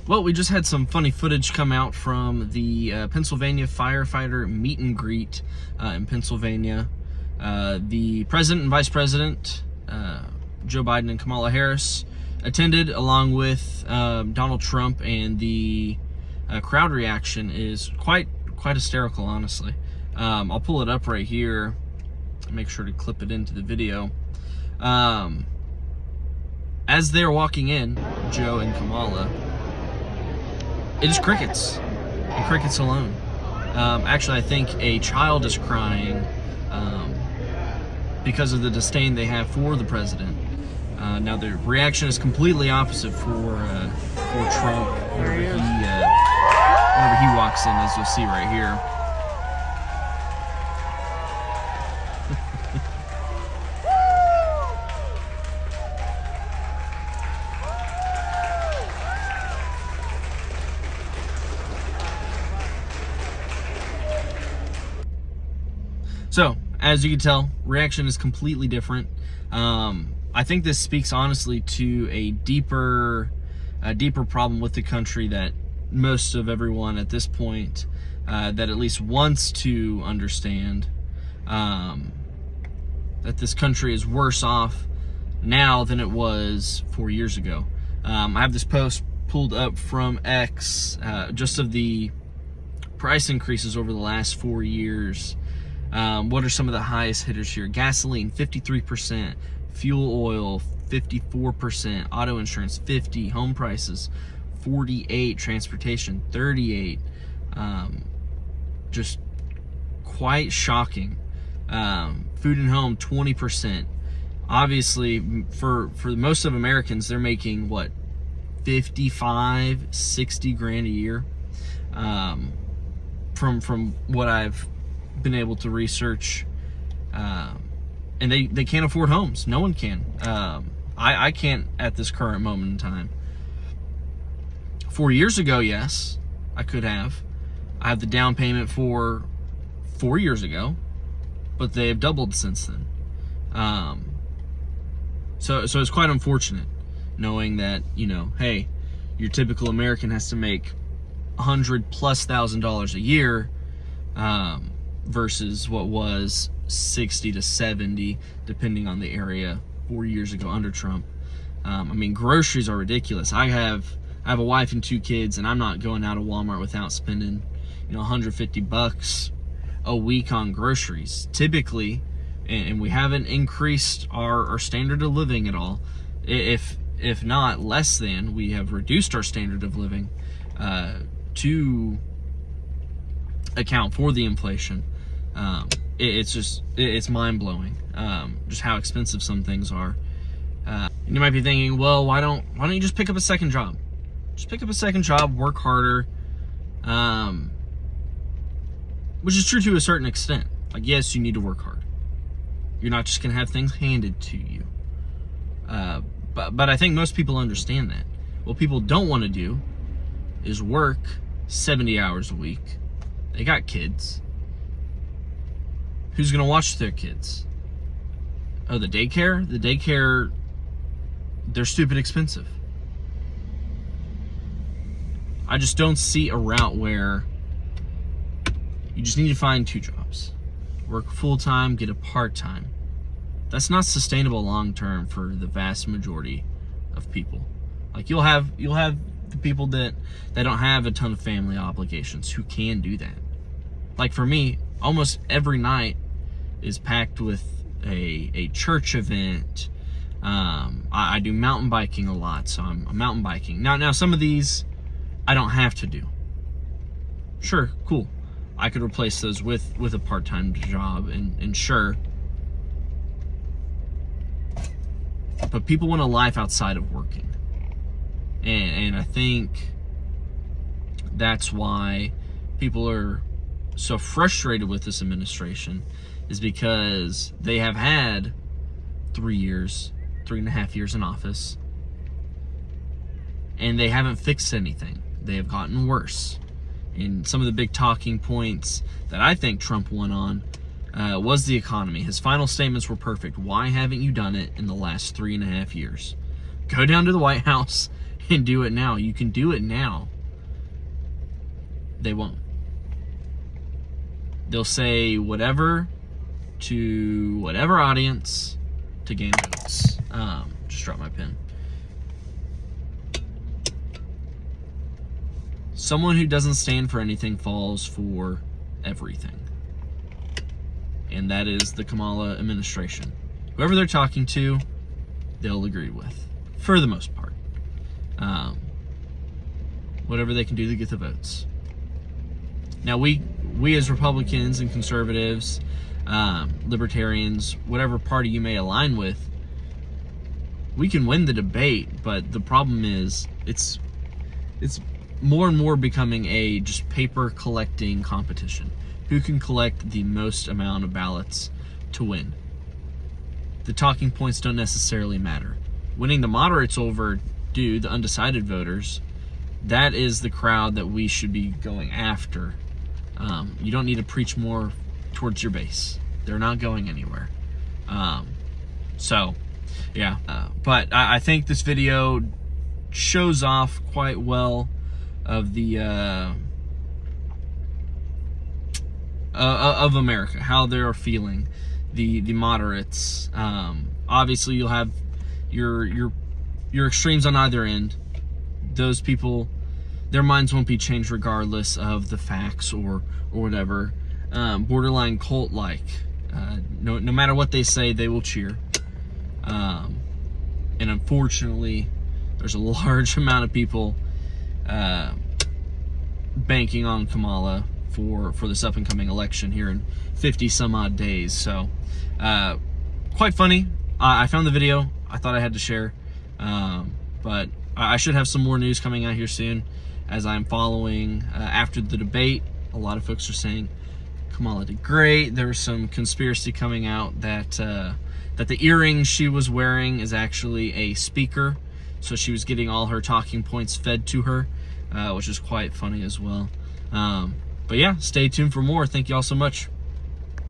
Well, we just had some funny footage come out from the Pennsylvania firefighter meet and greet in Pennsylvania. The president and vice president, Joe Biden and Kamala Harris, attended along with Donald Trump, and the crowd reaction is quite hysterical, honestly. I'll pull it up right here. Make sure to clip it into the video. As they're walking in, Joe and Kamala, it is crickets, and crickets alone. Actually, I think a child is crying because of the disdain they have for the president. Now, the reaction is completely opposite for Trump whenever he walks in, as you'll see right here. So, as you can tell, reaction is completely different. I think this speaks honestly to a deeper problem with the country that most of everyone at this point, that at least wants to understand, that this country is worse off now than it was 4 years ago. I have this post pulled up from X, just of the price increases over the last 4 years. What are some of the highest hitters here? Gasoline, 53%. Fuel oil, 54%. Auto insurance, 50%. Home prices, 48%. Transportation, 38%. Just quite shocking. Food and home, 20%. Obviously, for most of Americans, they're making, what, 55, 60 grand a year? From what I've been able to research, and they can't afford homes. No one can. I can't at this current moment in time. 4 years ago, yes, I could have. I have the down payment for 4 years ago, but they have doubled since then. So it's quite unfortunate knowing that, hey, your typical American has to make $100,000+ a year, versus what was 60 to 70, depending on the area, 4 years ago under Trump. Groceries are ridiculous. I have a wife and 2 kids, and I'm not going out of Walmart without spending, $150 a week on groceries. Typically, and we haven't increased our standard of living at all. If not less than, we have reduced our standard of living to account for the inflation. It's mind-blowing, just how expensive some things are. And you might be thinking, well, why don't you just pick up a second job? Just pick up a second job, work harder, which is true to a certain extent. Like, yes, you need to work hard. You're not just gonna have things handed to you. But I think most people understand that. What people don't want to do is work 70 hours a week. They got kids. Who's going to watch their kids? Oh, the daycare? The daycare, they're stupid expensive. I just don't see a route where you just need to find 2 jobs. Work full-time, get a part-time. That's not sustainable long-term for the vast majority of people. Like, you'll have the people that don't have a ton of family obligations who can do that. Like, for me, almost every night is packed with a church event. I do mountain biking a lot, so I'm mountain biking. Now some of these I don't have to do. Sure, cool. I could replace those with a part-time job, and sure. But people want a life outside of working. And I think that's why people are so frustrated with this administration, is because they have had 3.5 years in office, and they haven't fixed anything. They have gotten worse. And some of the big talking points that I think Trump won on was the economy. His final statements were perfect. Why haven't you done it in the last 3.5 years? Go down to the White House, and do it now. You can do it now. They won't. They'll say whatever to whatever audience to gain votes. Just dropped my pen. Someone who doesn't stand for anything falls for everything. And that is the Kamala administration. Whoever they're talking to, they'll agree with, for the most part. Whatever they can do to get the votes. Now, we as Republicans and conservatives, libertarians, whatever party you may align with, we can win the debate, but the problem is it's more and more becoming a just paper collecting competition. Who can collect the most amount of ballots to win? The talking points don't necessarily matter. Winning the moderates over the undecided voters, that is the crowd that we should be going after. You don't need to preach more towards your base. They're not going anywhere. So, yeah. But I think this video shows off quite well of the of America, how they're feeling, the moderates. Obviously, you'll have your extremes on either end. Those people, their minds won't be changed regardless of the facts or whatever. Borderline cult-like. No matter what they say, they will cheer. And unfortunately, there's a large amount of people banking on Kamala for this up and coming election here in 50 some odd days. So quite funny. I found the video. I thought I had to share. But I should have some more news coming out here soon, as I'm following after the debate. A lot of folks are saying Kamala did great. There was some conspiracy coming out that the earring she was wearing is actually a speaker, so she was getting all her talking points fed to her, which is quite funny as well. But yeah, stay tuned for more. Thank you all so much.